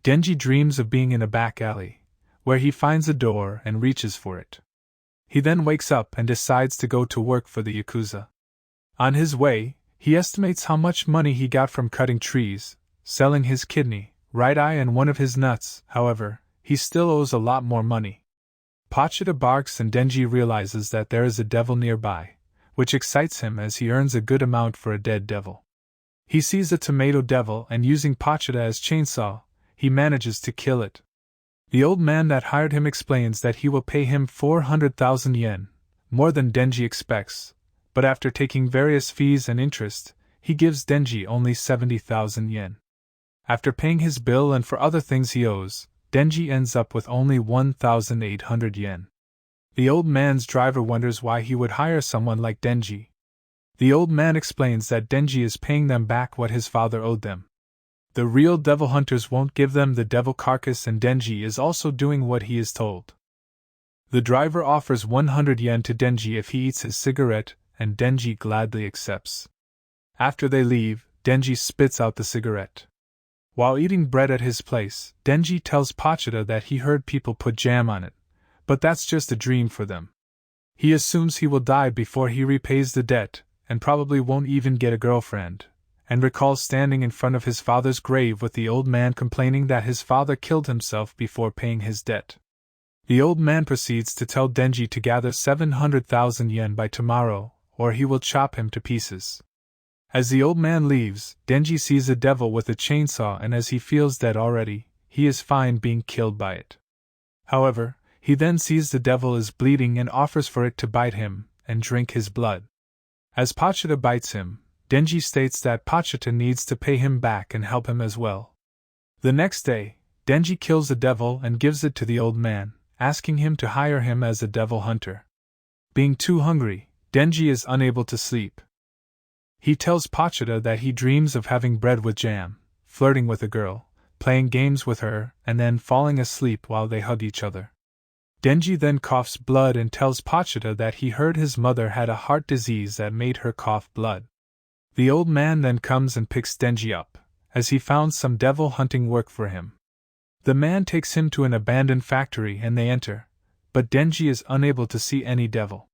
Denji dreams of being in a back alley, where he finds a door and reaches for it. He then wakes up and decides to go to work for the Yakuza. On his way, he estimates how much money he got from cutting trees, selling his kidney, right eye and one of his nuts. However, he still owes a lot more money. Pachita barks and Denji realizes that there is a devil nearby, which excites him as he earns a good amount for a dead devil. He sees a tomato devil and using Pachita as chainsaw, he manages to kill it. The old man that hired him explains that he will pay him 400,000 yen, more than Denji expects, but after taking various fees and interest, he gives Denji only 70,000 yen. After paying his bill and for other things he owes, Denji ends up with only 1,800 yen. The old man's driver wonders why he would hire someone like Denji. The old man explains that Denji is paying them back what his father owed them. The real devil hunters won't give them the devil carcass and Denji is also doing what he is told. The driver offers 100 yen to Denji if he eats his cigarette, and Denji gladly accepts. After they leave, Denji spits out the cigarette. While eating bread at his place, Denji tells Pachita that he heard people put jam on it, but that's just a dream for them. He assumes he will die before he repays the debt, and probably won't even get a girlfriend, and recalls standing in front of his father's grave with the old man complaining that his father killed himself before paying his debt. The old man proceeds to tell Denji to gather 700,000 yen by tomorrow, or he will chop him to pieces. As the old man leaves, Denji sees a devil with a chainsaw and as he feels dead already, he is fine being killed by it. However, he then sees the devil is bleeding and offers for it to bite him and drink his blood. As Pachita bites him, Denji states that Pachita needs to pay him back and help him as well. The next day, Denji kills the devil and gives it to the old man, asking him to hire him as a devil hunter. Being too hungry, Denji is unable to sleep. He tells Pachita that he dreams of having bread with jam, flirting with a girl, playing games with her, and then falling asleep while they hug each other. Denji then coughs blood and tells Pachita that he heard his mother had a heart disease that made her cough blood. The old man then comes and picks Denji up, as he found some devil hunting work for him. The man takes him to an abandoned factory and they enter, but Denji is unable to see any devil.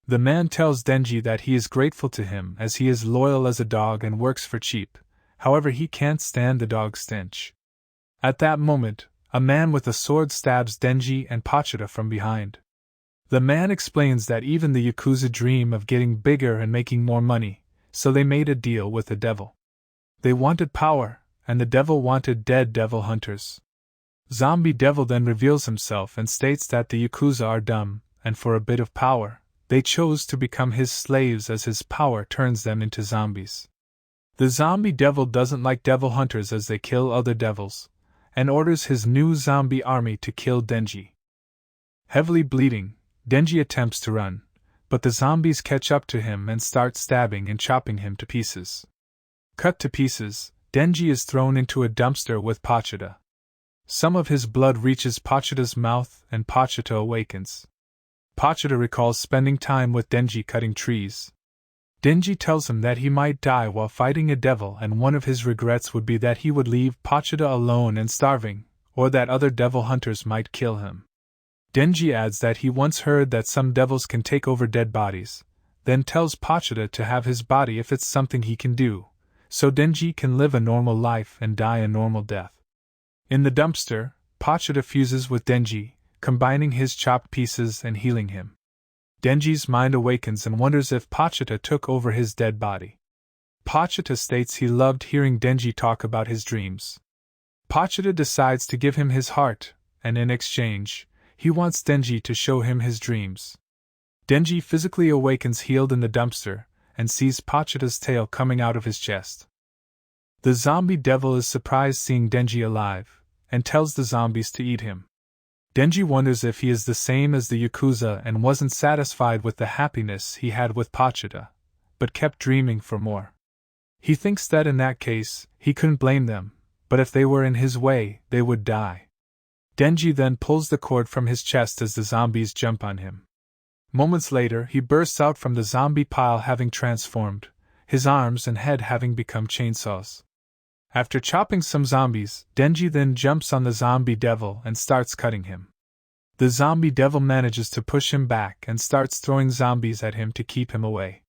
The man tells Denji that he is grateful to him as he is loyal as a dog and works for cheap, however he can't stand the dog's stench. At that moment, a man with a sword stabs Denji and Pachita from behind. The man explains that even the Yakuza dream of getting bigger and making more money, so they made a deal with the devil. They wanted power, and the devil wanted dead devil hunters. Zombie Devil then reveals himself and states that the Yakuza are dumb, and for a bit of power, they chose to become his slaves as his power turns them into zombies. The Zombie Devil doesn't like devil hunters as they kill other devils, and orders his new zombie army to kill Denji. Heavily bleeding, Denji attempts to run, but the zombies catch up to him and start stabbing and chopping him to pieces. Cut to pieces, Denji is thrown into a dumpster with Pachita. Some of his blood reaches Pachita's mouth and Pachita awakens. Pachita recalls spending time with Denji cutting trees. Denji tells him that he might die while fighting a devil and one of his regrets would be that he would leave Pachita alone and starving, or that other devil hunters might kill him. Denji adds that he once heard that some devils can take over dead bodies, then tells Pachita to have his body if it's something he can do, so Denji can live a normal life and die a normal death. In the dumpster, Pachita fuses with Denji, combining his chopped pieces and healing him. Denji's mind awakens and wonders if Pachita took over his dead body. Pachita states he loved hearing Denji talk about his dreams. Pachita decides to give him his heart, and in exchange, he wants Denji to show him his dreams. Denji physically awakens healed in the dumpster, and sees Pachita's tail coming out of his chest. The zombie devil is surprised seeing Denji alive, and tells the zombies to eat him. Denji wonders if he is the same as the Yakuza and wasn't satisfied with the happiness he had with Pachita, but kept dreaming for more. He thinks that in that case, he couldn't blame them, but if they were in his way, they would die. Denji then pulls the cord from his chest as the zombies jump on him. Moments later, he bursts out from the zombie pile having transformed, his arms and head having become chainsaws. After chopping some zombies, Denji then jumps on the zombie devil and starts cutting him. The zombie devil manages to push him back and starts throwing zombies at him to keep him away.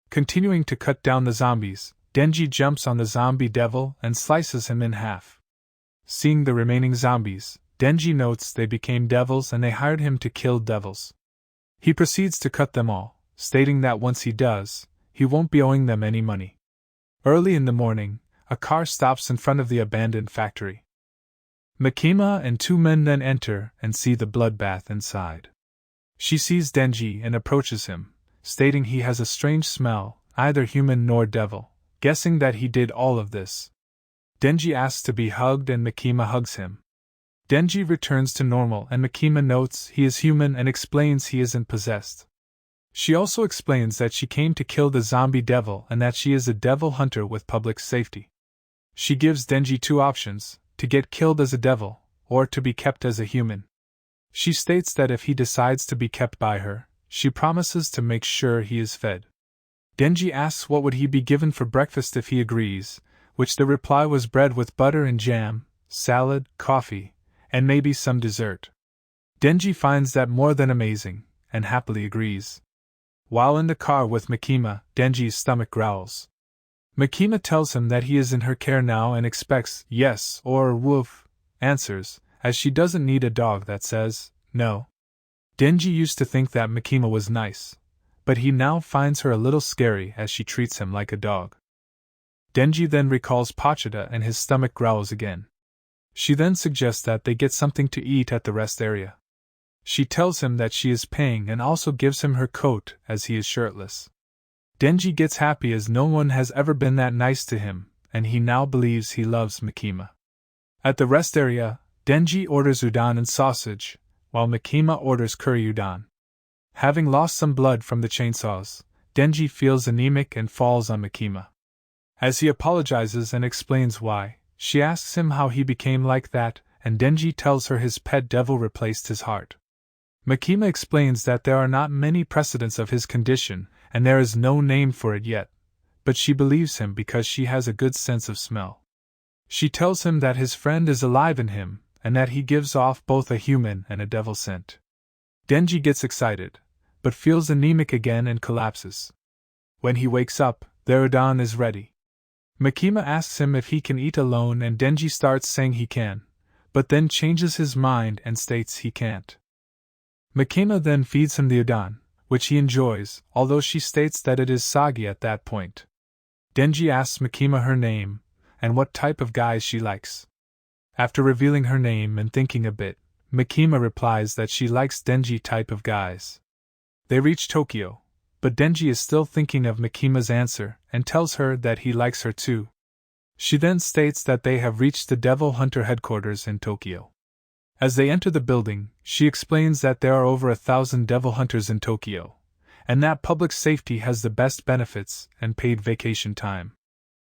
Continuing to cut down the zombies, Denji jumps on the zombie devil and slices him in half. Seeing the remaining zombies, Denji notes they became devils and they hired him to kill devils. He proceeds to cut them all, stating that once he does, he won't be owing them any money. Early in the morning, a car stops in front of the abandoned factory. Makima and two men then enter and see the bloodbath inside. She sees Denji and approaches him, stating he has a strange smell, neither human nor devil, guessing that he did all of this. Denji asks to be hugged and Makima hugs him. Denji returns to normal and Makima notes he is human and explains he isn't possessed. She also explains that she came to kill the zombie devil and that she is a devil hunter with public safety. She gives Denji two options, to get killed as a devil, or to be kept as a human. She states that if he decides to be kept by her, she promises to make sure he is fed. Denji asks what would he be given for breakfast if he agrees, which the reply was bread with butter and jam, salad, coffee, and maybe some dessert. Denji finds that more than amazing, and happily agrees. While in the car with Makima, Denji's stomach growls. Makima tells him that he is in her care now and expects yes or woof answers, as she doesn't need a dog that says no. Denji used to think that Makima was nice, but he now finds her a little scary as she treats him like a dog. Denji then recalls Pachita and his stomach growls again. She then suggests that they get something to eat at the rest area. She tells him that she is paying and also gives him her coat as he is shirtless. Denji gets happy as no one has ever been that nice to him, and he now believes he loves Makima. At the rest area, Denji orders udon and sausage, while Makima orders curry udon. Having lost some blood from the chainsaws, Denji feels anemic and falls on Makima. As he apologizes and explains why, she asks him how he became like that, and Denji tells her his pet devil replaced his heart. Makima explains that there are not many precedents of his condition, and there is no name for it yet, but she believes him because she has a good sense of smell. She tells him that his friend is alive in him, and that he gives off both a human and a devil scent. Denji gets excited, but feels anemic again and collapses. When he wakes up, their udon is ready. Makima asks him if he can eat alone and Denji starts saying he can, but then changes his mind and states he can't. Makima then feeds him the udon, which he enjoys, although she states that it is soggy at that point. Denji asks Makima her name, and what type of guys she likes. After revealing her name and thinking a bit, Makima replies that she likes Denji type of guys. They reach Tokyo, but Denji is still thinking of Makima's answer and tells her that he likes her too. She then states that they have reached the Devil Hunter headquarters in Tokyo. As they enter the building, she explains that there are over 1,000 devil hunters in Tokyo, and that public safety has the best benefits and paid vacation time.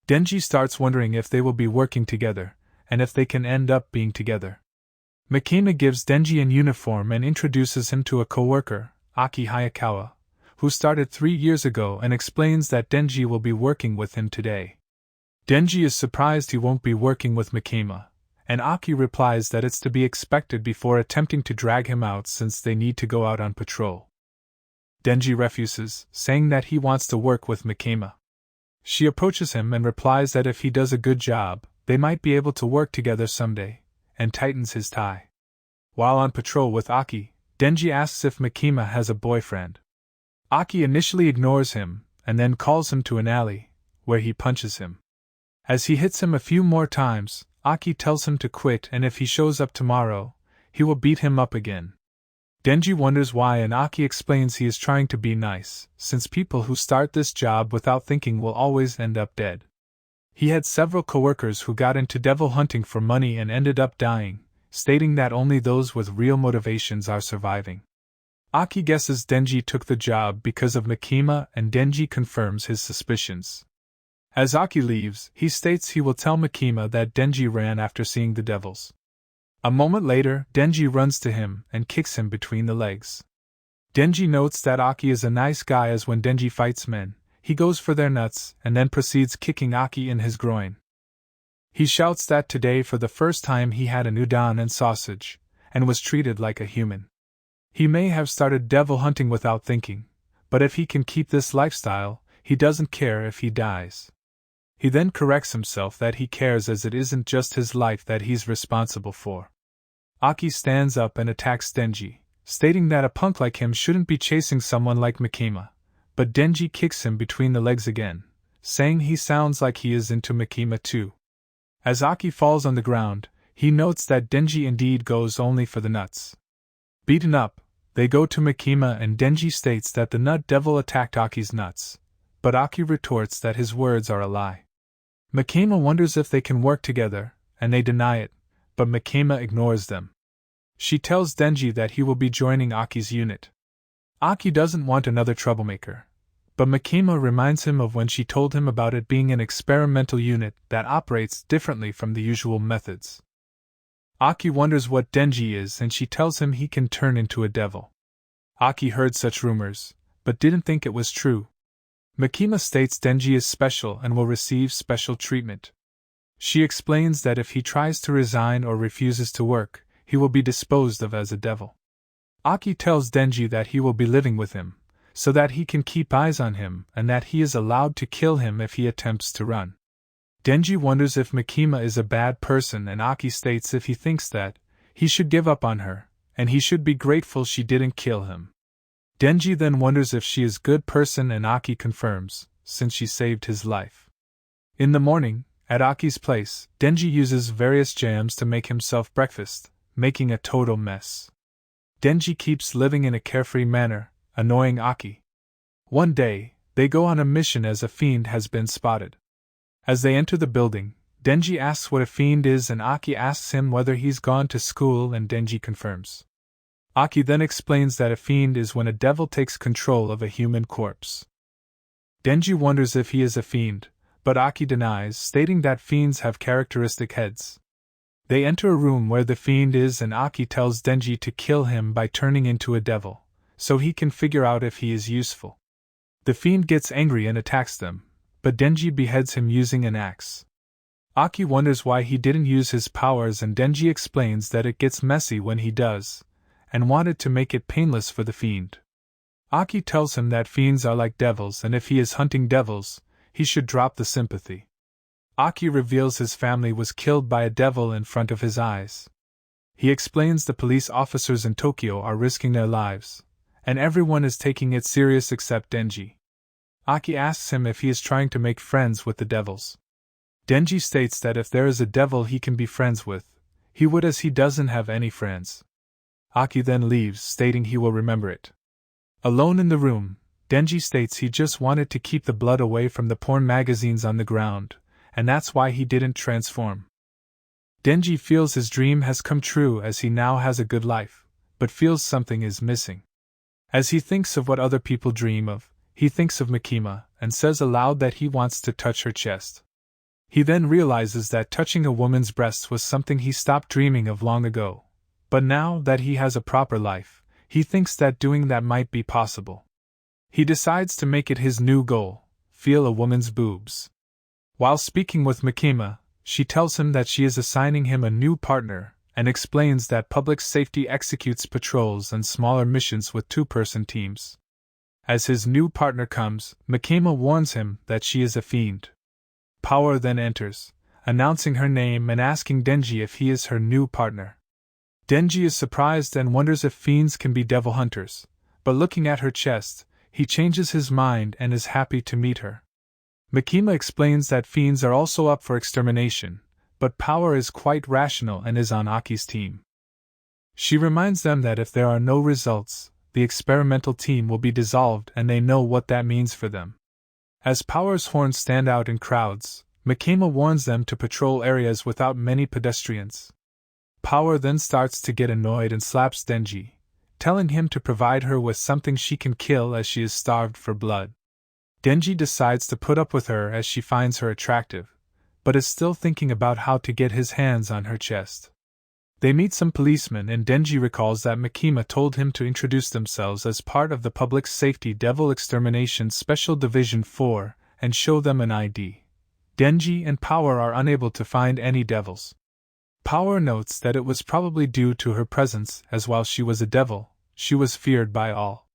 Denji starts wondering if they will be working together, and if they can end up being together. Makima gives Denji an uniform and introduces him to a co-worker, Aki Hayakawa, who started 3 years ago, and explains that Denji will be working with him today. Denji is surprised he won't be working with Makima, and Aki replies that it's to be expected before attempting to drag him out since they need to go out on patrol. Denji refuses, saying that he wants to work with Makima. She approaches him and replies that if he does a good job, they might be able to work together someday, and tightens his tie. While on patrol with Aki, Denji asks if Makima has a boyfriend. Aki initially ignores him, and then calls him to an alley, where he punches him. As he hits him a few more times, Aki tells him to quit, and if he shows up tomorrow, he will beat him up again. Denji wonders why, and Aki explains he is trying to be nice, since people who start this job without thinking will always end up dead. He had several coworkers who got into devil hunting for money and ended up dying, stating that only those with real motivations are surviving. Aki guesses Denji took the job because of Makima, and Denji confirms his suspicions. As Aki leaves, he states he will tell Makima that Denji ran after seeing the devils. A moment later, Denji runs to him and kicks him between the legs. Denji notes that Aki is a nice guy, as when Denji fights men, he goes for their nuts and then proceeds kicking Aki in his groin. He shouts that today for the first time he had an udon and sausage, and was treated like a human. He may have started devil hunting without thinking, but if he can keep this lifestyle, he doesn't care if he dies. He then corrects himself that he cares, as it isn't just his life that he's responsible for. Aki stands up and attacks Denji, stating that a punk like him shouldn't be chasing someone like Makima, but Denji kicks him between the legs again, saying he sounds like he is into Makima too. As Aki falls on the ground, he notes that Denji indeed goes only for the nuts. Beaten up, they go to Makima and Denji states that the nut devil attacked Aki's nuts, but Aki retorts that his words are a lie. Makima wonders if they can work together, and they deny it, but Makima ignores them. She tells Denji that he will be joining Aki's unit. Aki doesn't want another troublemaker, but Makima reminds him of when she told him about it being an experimental unit that operates differently from the usual methods. Aki wonders what Denji is and she tells him he can turn into a devil. Aki heard such rumors, but didn't think it was true. Makima states Denji is special and will receive special treatment. She explains that if he tries to resign or refuses to work, he will be disposed of as a devil. Aki tells Denji that he will be living with him, so that he can keep eyes on him and that he is allowed to kill him if he attempts to run. Denji wonders if Makima is a bad person and Aki states if he thinks that, he should give up on her, and he should be grateful she didn't kill him. Denji then wonders if she is a good person and Aki confirms, since she saved his life. In the morning, at Aki's place, Denji uses various jams to make himself breakfast, making a total mess. Denji keeps living in a carefree manner, annoying Aki. One day, they go on a mission as a fiend has been spotted. As they enter the building, Denji asks what a fiend is and Aki asks him whether he's gone to school and Denji confirms. Aki then explains that a fiend is when a devil takes control of a human corpse. Denji wonders if he is a fiend, but Aki denies, stating that fiends have characteristic heads. They enter a room where the fiend is and Aki tells Denji to kill him by turning into a devil, so he can figure out if he is useful. The fiend gets angry and attacks them, but Denji beheads him using an axe. Aki wonders why he didn't use his powers and Denji explains that it gets messy when he does, and wanted to make it painless for the fiend. Aki tells him that fiends are like devils and if he is hunting devils, he should drop the sympathy. Aki reveals his family was killed by a devil in front of his eyes. He explains the police officers in Tokyo are risking their lives, and everyone is taking it serious except Denji. Aki asks him if he is trying to make friends with the devils. Denji states that if there is a devil he can be friends with, he would, as he doesn't have any friends. Aki then leaves, stating he will remember it. Alone in the room, Denji states he just wanted to keep the blood away from the porn magazines on the ground, and that's why he didn't transform. Denji feels his dream has come true as he now has a good life, but feels something is missing. As he thinks of what other people dream of, he thinks of Makima and says aloud that he wants to touch her chest. He then realizes that touching a woman's breasts was something he stopped dreaming of long ago, but now that he has a proper life, he thinks that doing that might be possible. He decides to make it his new goal, feel a woman's boobs. While speaking with Makima, she tells him that she is assigning him a new partner and explains that public safety executes patrols and smaller missions with two-person teams. As his new partner comes, Makima warns him that she is a fiend. Power then enters, announcing her name and asking Denji if he is her new partner. Denji is surprised and wonders if fiends can be devil hunters, but looking at her chest, he changes his mind and is happy to meet her. Makima explains that fiends are also up for extermination, but Power is quite rational and is on Aki's team. She reminds them that if there are no results, the experimental team will be dissolved and they know what that means for them. As Power's horns stand out in crowds, Makima warns them to patrol areas without many pedestrians. Power then starts to get annoyed and slaps Denji, telling him to provide her with something she can kill as she is starved for blood. Denji decides to put up with her as she finds her attractive, but is still thinking about how to get his hands on her chest. They meet some policemen and Denji recalls that Makima told him to introduce themselves as part of the Public Safety Devil Extermination Special Division 4 and show them an ID. Denji and Power are unable to find any devils. Power notes that it was probably due to her presence, as while she was a devil, she was feared by all.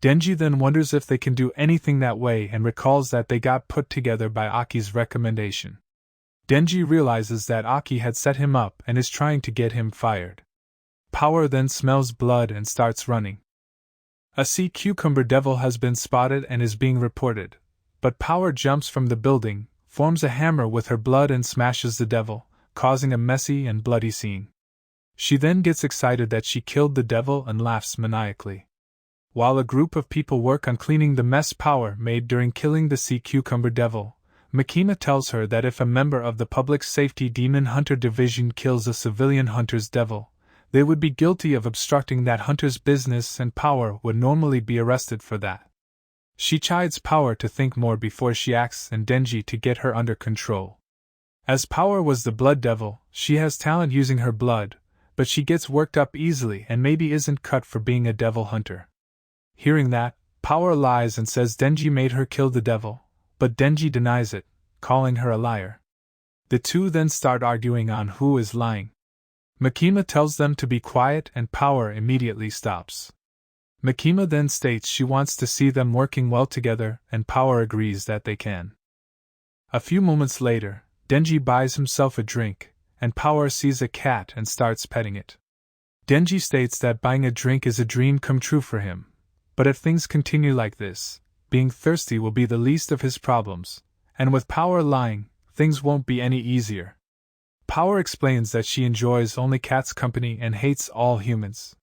Denji then wonders if they can do anything that way and recalls that they got put together by Aki's recommendation. Denji realizes that Aki had set him up and is trying to get him fired. Power then smells blood and starts running. A sea cucumber devil has been spotted and is being reported, but Power jumps from the building, forms a hammer with her blood and smashes the devil, causing a messy and bloody scene. She then gets excited that she killed the devil and laughs maniacally. While a group of people work on cleaning the mess Power made during killing the sea cucumber devil, Makima tells her that if a member of the Public Safety Demon Hunter Division kills a civilian hunter's devil, they would be guilty of obstructing that hunter's business and Power would normally be arrested for that. She chides Power to think more before she acts and Denji to get her under control. As Power was the blood devil, she has talent using her blood, but she gets worked up easily and maybe isn't cut for being a devil hunter. Hearing that, Power lies and says Denji made her kill the devil, but Denji denies it, calling her a liar. The two then start arguing on who is lying. Makima tells them to be quiet and Power immediately stops. Makima then states she wants to see them working well together and Power agrees that they can. A few moments later, Denji buys himself a drink, and Power sees a cat and starts petting it. Denji states that buying a drink is a dream come true for him, but if things continue like this, being thirsty will be the least of his problems, and with Power lying, things won't be any easier. Power explains that she enjoys only cats' company and hates all humans.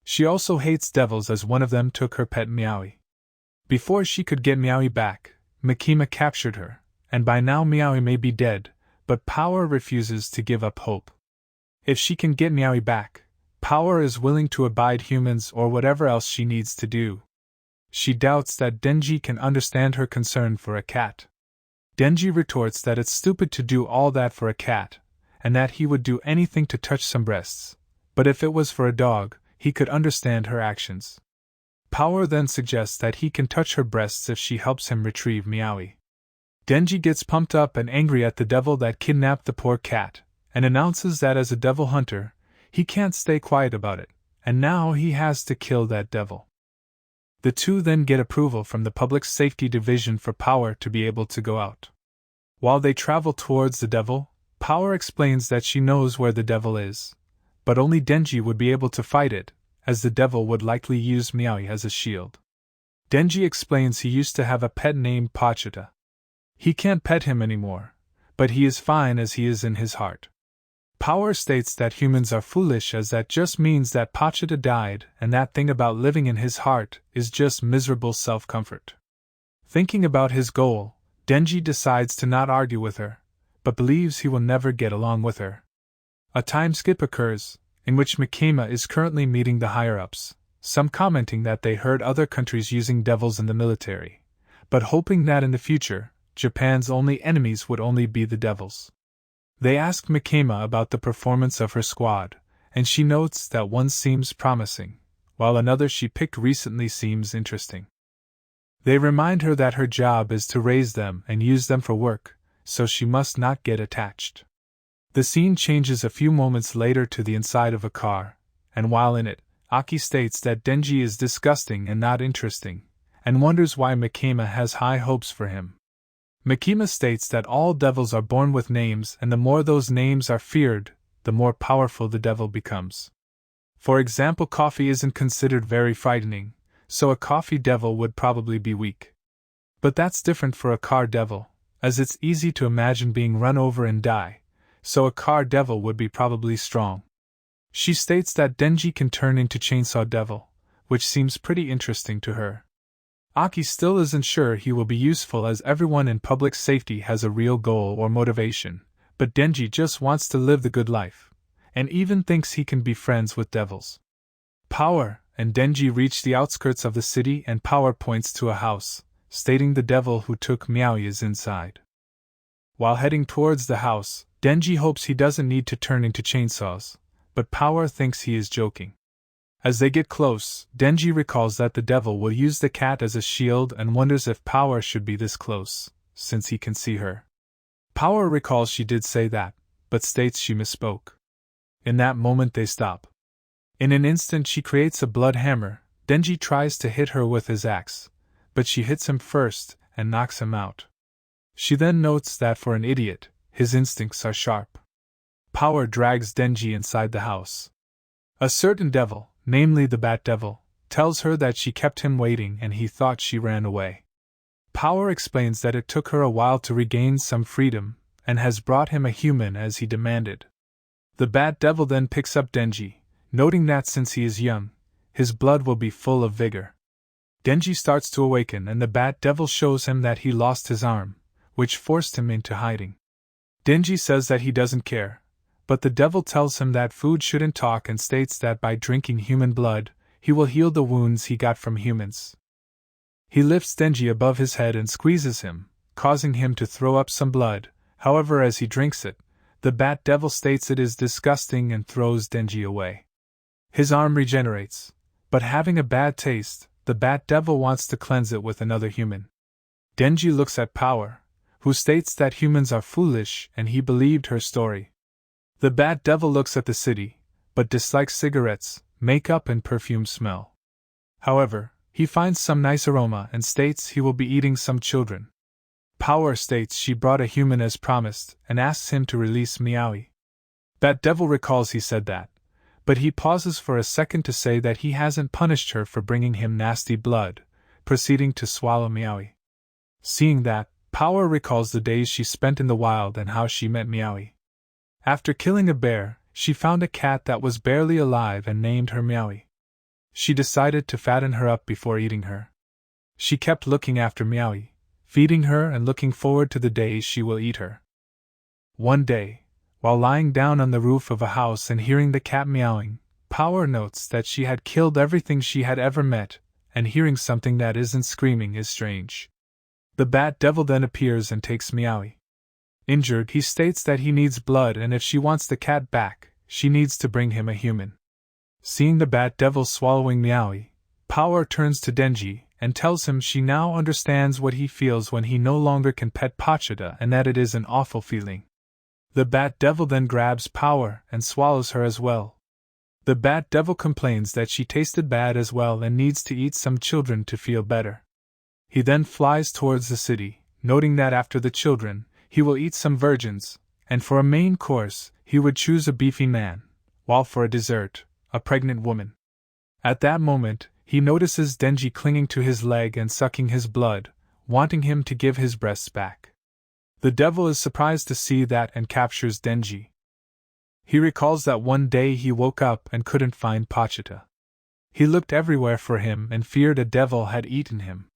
She also hates devils as one of them took her pet Meowie. Before she could get Meowie back, Makima captured her, and by now Meowie may be dead, but Power refuses to give up hope. If she can get Meowie back, Power is willing to abide humans or whatever else she needs to do. She doubts that Denji can understand her concern for a cat. Denji retorts that it's stupid to do all that for a cat, and that he would do anything to touch some breasts, but if it was for a dog, he could understand her actions. Power then suggests that he can touch her breasts if she helps him retrieve Meowie. Denji gets pumped up and angry at the devil that kidnapped the poor cat, and announces that as a devil hunter, he can't stay quiet about it, and now he has to kill that devil. The two then get approval from the Public Safety Division for Power to be able to go out. While they travel towards the devil, Power explains that she knows where the devil is, but only Denji would be able to fight it, as the devil would likely use Meowie as a shield. Denji explains he used to have a pet named Pachita. He can't pet him anymore, but he is fine as he is in his heart. Power states that humans are foolish as that just means that Pachita died and that thing about living in his heart is just miserable self-comfort. Thinking about his goal, Denji decides to not argue with her, but believes he will never get along with her. A time skip occurs, in which Makima is currently meeting the higher-ups, some commenting that they heard other countries using devils in the military, but hoping that in the future, Japan's only enemies would only be the devils. They ask Makima about the performance of her squad, and she notes that one seems promising, while another she picked recently seems interesting. They remind her that her job is to raise them and use them for work, so she must not get attached. The scene changes a few moments later to the inside of a car, and while in it, Aki states that Denji is disgusting and not interesting, and wonders why Makima has high hopes for him. Makima states that all devils are born with names and the more those names are feared, the more powerful the devil becomes. For example, coffee isn't considered very frightening, so a coffee devil would probably be weak. But that's different for a car devil, as it's easy to imagine being run over and die, so a car devil would be probably strong. She states that Denji can turn into Chainsaw Devil, which seems pretty interesting to her. Aki still isn't sure he will be useful as everyone in public safety has a real goal or motivation, but Denji just wants to live the good life, and even thinks he can be friends with devils. Power and Denji reach the outskirts of the city and Power points to a house, stating the devil who took Meowie is inside. While heading towards the house, Denji hopes he doesn't need to turn into chainsaws, but Power thinks he is joking. As they get close, Denji recalls that the devil will use the cat as a shield and wonders if Power should be this close, since he can see her. Power recalls she did say that, but states she misspoke. In that moment they stop. In an instant she creates a blood hammer. Denji tries to hit her with his axe, but she hits him first and knocks him out. She then notes that for an idiot, his instincts are sharp. Power drags Denji inside the house. A certain devil, namely the Bat Devil, tells her that she kept him waiting and he thought she ran away. Power explains that it took her a while to regain some freedom, and has brought him a human as he demanded. The Bat Devil then picks up Denji, noting that since he is young, his blood will be full of vigor. Denji starts to awaken and the Bat Devil shows him that he lost his arm, which forced him into hiding. Denji says that he doesn't care, but the devil tells him that food shouldn't talk and states that by drinking human blood, he will heal the wounds he got from humans. He lifts Denji above his head and squeezes him, causing him to throw up some blood. However, as he drinks it, the Bat Devil states it is disgusting and throws Denji away. His arm regenerates, but having a bad taste, the Bat Devil wants to cleanse it with another human. Denji looks at Power, who states that humans are foolish and he believed her story. The Bat Devil looks at the city, but dislikes cigarettes, makeup and perfume smell. However, he finds some nice aroma and states he will be eating some children. Power states she brought a human as promised and asks him to release Meowie. Bat Devil recalls he said that, but he pauses for a second to say that he hasn't punished her for bringing him nasty blood, proceeding to swallow Meowie. Seeing that, Power recalls the days she spent in the wild and how she met Meowie. After killing a bear, she found a cat that was barely alive and named her Meowie. She decided to fatten her up before eating her. She kept looking after Meowie, feeding her and looking forward to the days she will eat her. One day, while lying down on the roof of a house and hearing the cat meowing, Power notes that she had killed everything she had ever met, and hearing something that isn't screaming is strange. The Bat Devil then appears and takes Meowie. Injured, he states that he needs blood and if she wants the cat back, she needs to bring him a human. Seeing the Bat Devil swallowing Meowie, Power turns to Denji and tells him she now understands what he feels when he no longer can pet Pochita and that it is an awful feeling. The Bat Devil then grabs Power and swallows her as well. The Bat Devil complains that she tasted bad as well and needs to eat some children to feel better. He then flies towards the city, noting that after the children, he will eat some virgins, and for a main course, he would choose a beefy man, while for a dessert, a pregnant woman. At that moment, he notices Denji clinging to his leg and sucking his blood, wanting him to give his breasts back. The devil is surprised to see that and captures Denji. He recalls that one day he woke up and couldn't find Pochita. He looked everywhere for him and feared a devil had eaten him.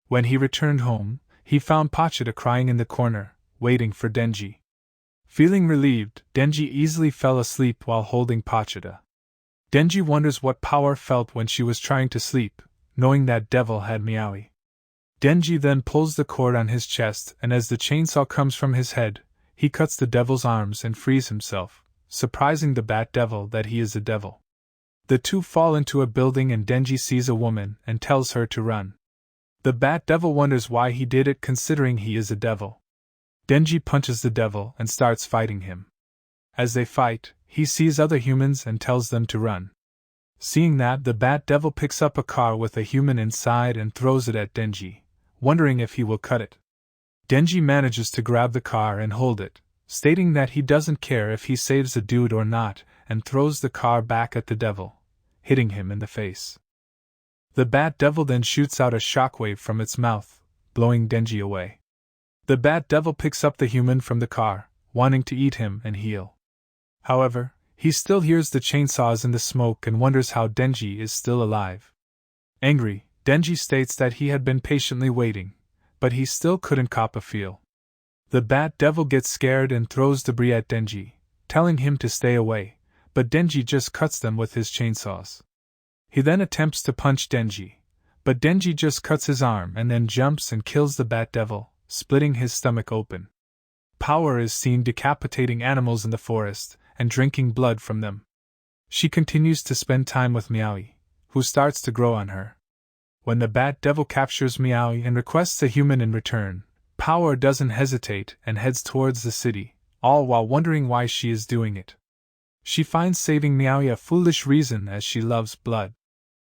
When he returned home, he found Pochita crying in the corner, waiting for Denji. Feeling relieved, Denji easily fell asleep while holding Pochita. Denji wonders what Power felt when she was trying to sleep, knowing that devil had Meowie. Denji then pulls the cord on his chest and as the chainsaw comes from his head, he cuts the devil's arms and frees himself, surprising the Bat Devil that he is a devil. The two fall into a building and Denji sees a woman and tells her to run. The Bat Devil wonders why he did it considering he is a devil. Denji punches the devil and starts fighting him. As they fight, he sees other humans and tells them to run. Seeing that, the Bat Devil picks up a car with a human inside and throws it at Denji, wondering if he will cut it. Denji manages to grab the car and hold it, stating that he doesn't care if he saves a dude or not, and throws the car back at the devil, hitting him in the face. The Bat Devil then shoots out a shockwave from its mouth, blowing Denji away. The Bat Devil picks up the human from the car, wanting to eat him and heal. However, he still hears the chainsaws in the smoke and wonders how Denji is still alive. Angry, Denji states that he had been patiently waiting, but he still couldn't cop a feel. The Bat Devil gets scared and throws debris at Denji, telling him to stay away, but Denji just cuts them with his chainsaws. He then attempts to punch Denji, but Denji just cuts his arm and then jumps and kills the Bat Devil, splitting his stomach open. Power is seen decapitating animals in the forest and drinking blood from them. She continues to spend time with Meowie, who starts to grow on her. When the Bat Devil captures Meowie and requests a human in return, Power doesn't hesitate and heads towards the city, all while wondering why she is doing it. She finds saving Miaoi a foolish reason as she loves blood.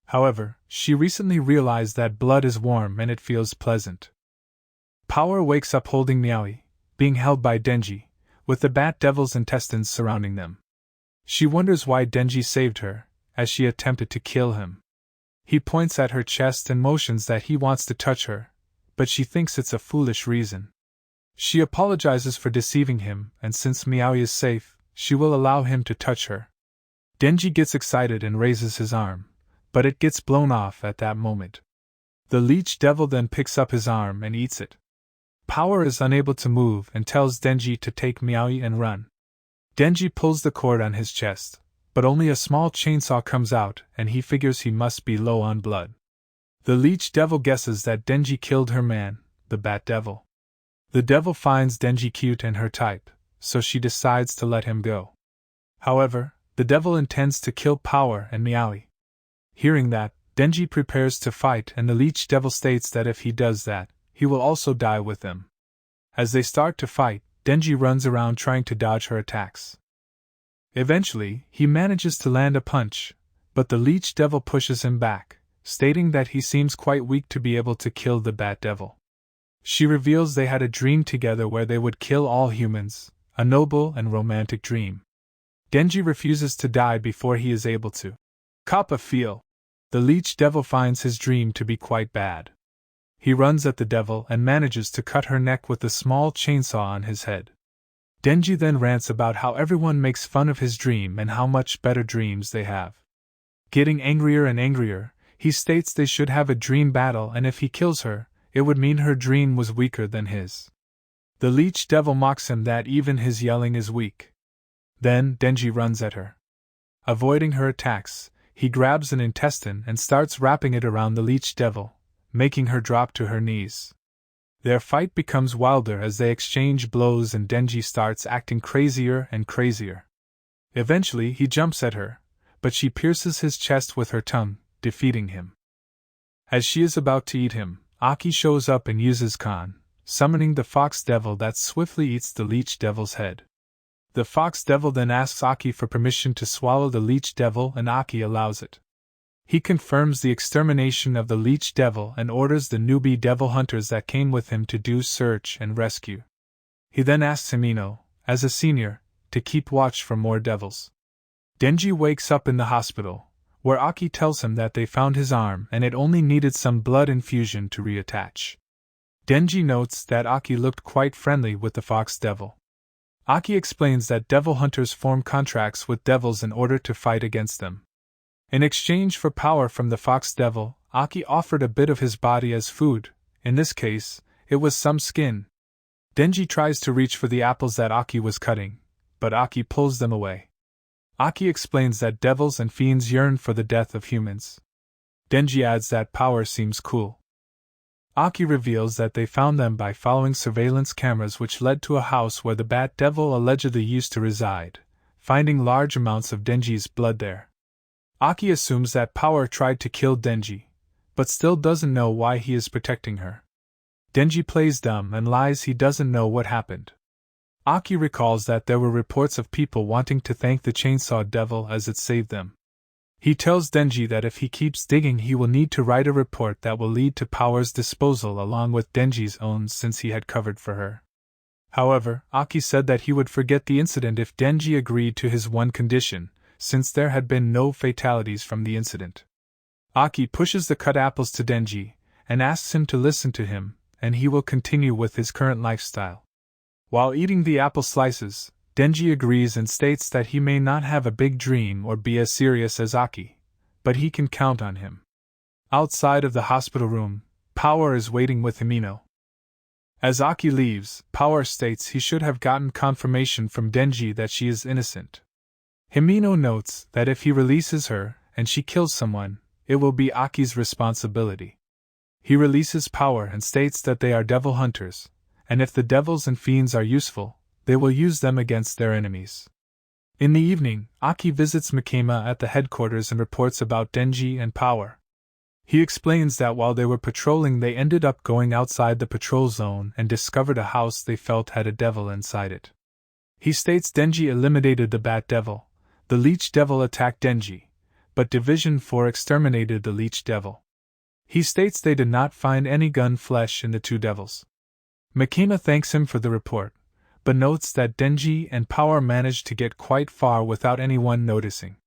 However, she recently realized that blood is warm and it feels pleasant. Power wakes up holding Miaoi, being held by Denji, with the bat devil's intestines surrounding them. She wonders why Denji saved her, as she attempted to kill him. He points at her chest and motions that he wants to touch her, but she thinks it's a foolish reason. She apologizes for deceiving him, and since Miaoi is safe, she will allow him to touch her. Denji gets excited and raises his arm, but it gets blown off at that moment. The leech devil then picks up his arm and eats it. Power is unable to move and tells Denji to take Miaoi and run. Denji pulls the cord on his chest, but only a small chainsaw comes out and he figures he must be low on blood. The leech devil guesses that Denji killed her man, the bat devil. The devil finds Denji cute and her type, so she decides to let him go. However, the devil intends to kill Power and Miaoi. Hearing that, Denji prepares to fight and the leech devil states that if he does that, he will also die with them. As they start to fight, Denji runs around trying to dodge her attacks. Eventually, he manages to land a punch, but the leech devil pushes him back, stating that he seems quite weak to be able to kill the bat devil. She reveals they had a dream together where they would kill all humans, a noble and romantic dream. Denji refuses to die before he is able to cop a feel. The leech devil finds his dream to be quite bad. He runs at the devil and manages to cut her neck with a small chainsaw on his head. Denji then rants about how everyone makes fun of his dream and how much better dreams they have. Getting angrier and angrier, he states they should have a dream battle and if he kills her, it would mean her dream was weaker than his. The leech devil mocks him that even his yelling is weak. Then Denji runs at her. Avoiding her attacks, he grabs an intestine and starts wrapping it around the leech devil, making her drop to her knees. Their fight becomes wilder as they exchange blows and Denji starts acting crazier and crazier. Eventually he jumps at her, but she pierces his chest with her tongue, defeating him. As she is about to eat him, Aki shows up and uses Kan, summoning the fox devil that swiftly eats the leech devil's head. The fox devil then asks Aki for permission to swallow the leech devil and Aki allows it. He confirms the extermination of the leech devil and orders the newbie devil hunters that came with him to do search and rescue. He then asks Himino, as a senior, to keep watch for more devils. Denji wakes up in the hospital, where Aki tells him that they found his arm and it only needed some blood infusion to reattach. Denji notes that Aki looked quite friendly with the fox devil. Aki explains that devil hunters form contracts with devils in order to fight against them. In exchange for power from the fox devil, Aki offered a bit of his body as food. In this case, it was some skin. Denji tries to reach for the apples that Aki was cutting, but Aki pulls them away. Aki explains that devils and fiends yearn for the death of humans. Denji adds that power seems cool. Aki reveals that they found them by following surveillance cameras which led to a house where the bat devil allegedly used to reside, finding large amounts of Denji's blood there. Aki assumes that Power tried to kill Denji, but still doesn't know why he is protecting her. Denji plays dumb and lies he doesn't know what happened. Aki recalls that there were reports of people wanting to thank the chainsaw devil as it saved them. He tells Denji that if he keeps digging he will need to write a report that will lead to Power's disposal along with Denji's own since he had covered for her. However, Aki said that he would forget the incident if Denji agreed to his one condition, since there had been no fatalities from the incident. Aki pushes the cut apples to Denji, and asks him to listen to him, and he will continue with his current lifestyle. While eating the apple slices, Denji agrees and states that he may not have a big dream or be as serious as Aki, but he can count on him. Outside of the hospital room, Power is waiting with Himino. As Aki leaves, Power states he should have gotten confirmation from Denji that she is innocent. Himino notes that if he releases her and she kills someone, it will be Aki's responsibility. He releases Power and states that they are devil hunters, and if the devils and fiends are useful, they will use them against their enemies. In the evening, Aki visits Makima at the headquarters and reports about Denji and Power. He explains that while they were patrolling, they ended up going outside the patrol zone and discovered a house they felt had a devil inside it. He states Denji eliminated the Bat Devil, the Leech Devil attacked Denji, but Division 4 exterminated the Leech Devil. He states they did not find any gun flesh in the two devils. Makima thanks him for the report, but notes that Denji and Power managed to get quite far without anyone noticing.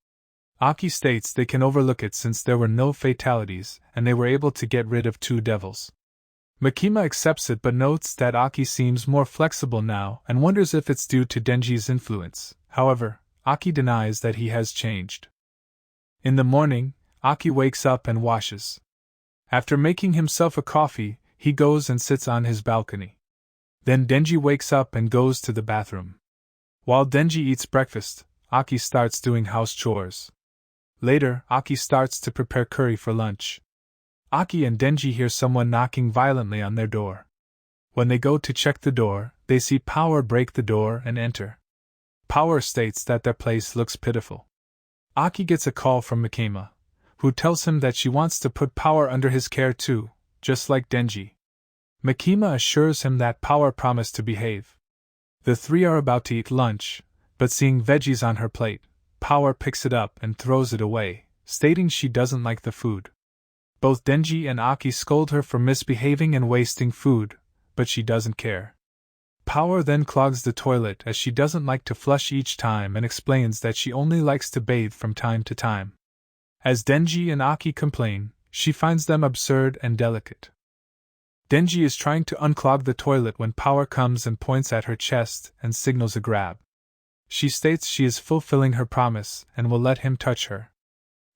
Aki states they can overlook it since there were no fatalities and they were able to get rid of two devils. Makima accepts it but notes that Aki seems more flexible now and wonders if it's due to Denji's influence. However, Aki denies that he has changed. In the morning, Aki wakes up and washes. After making himself a coffee, he goes and sits on his balcony. Then Denji wakes up and goes to the bathroom. While Denji eats breakfast, Aki starts doing house chores. Later, Aki starts to prepare curry for lunch. Aki and Denji hear someone knocking violently on their door. When they go to check the door, they see Power break the door and enter. Power states that their place looks pitiful. Aki gets a call from Makima, who tells him that she wants to put Power under his care too, just like Denji. Makima assures him that Power promised to behave. The three are about to eat lunch, but seeing veggies on her plate, Power picks it up and throws it away, stating she doesn't like the food. Both Denji and Aki scold her for misbehaving and wasting food, but she doesn't care. Power then clogs the toilet as she doesn't like to flush each time and explains that she only likes to bathe from time to time. As Denji and Aki complain, she finds them absurd and delicate. Denji is trying to unclog the toilet when Power comes and points at her chest and signals a grab. She states she is fulfilling her promise and will let him touch her.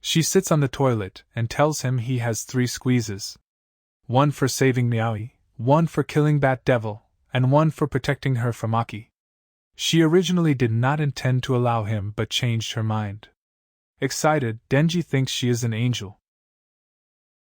She sits on the toilet and tells him he has 3 squeezes. 1 for saving Miaoi, 1 for killing Bat Devil, and 1 for protecting her from Aki. She originally did not intend to allow him but changed her mind. Excited, Denji thinks she is an angel.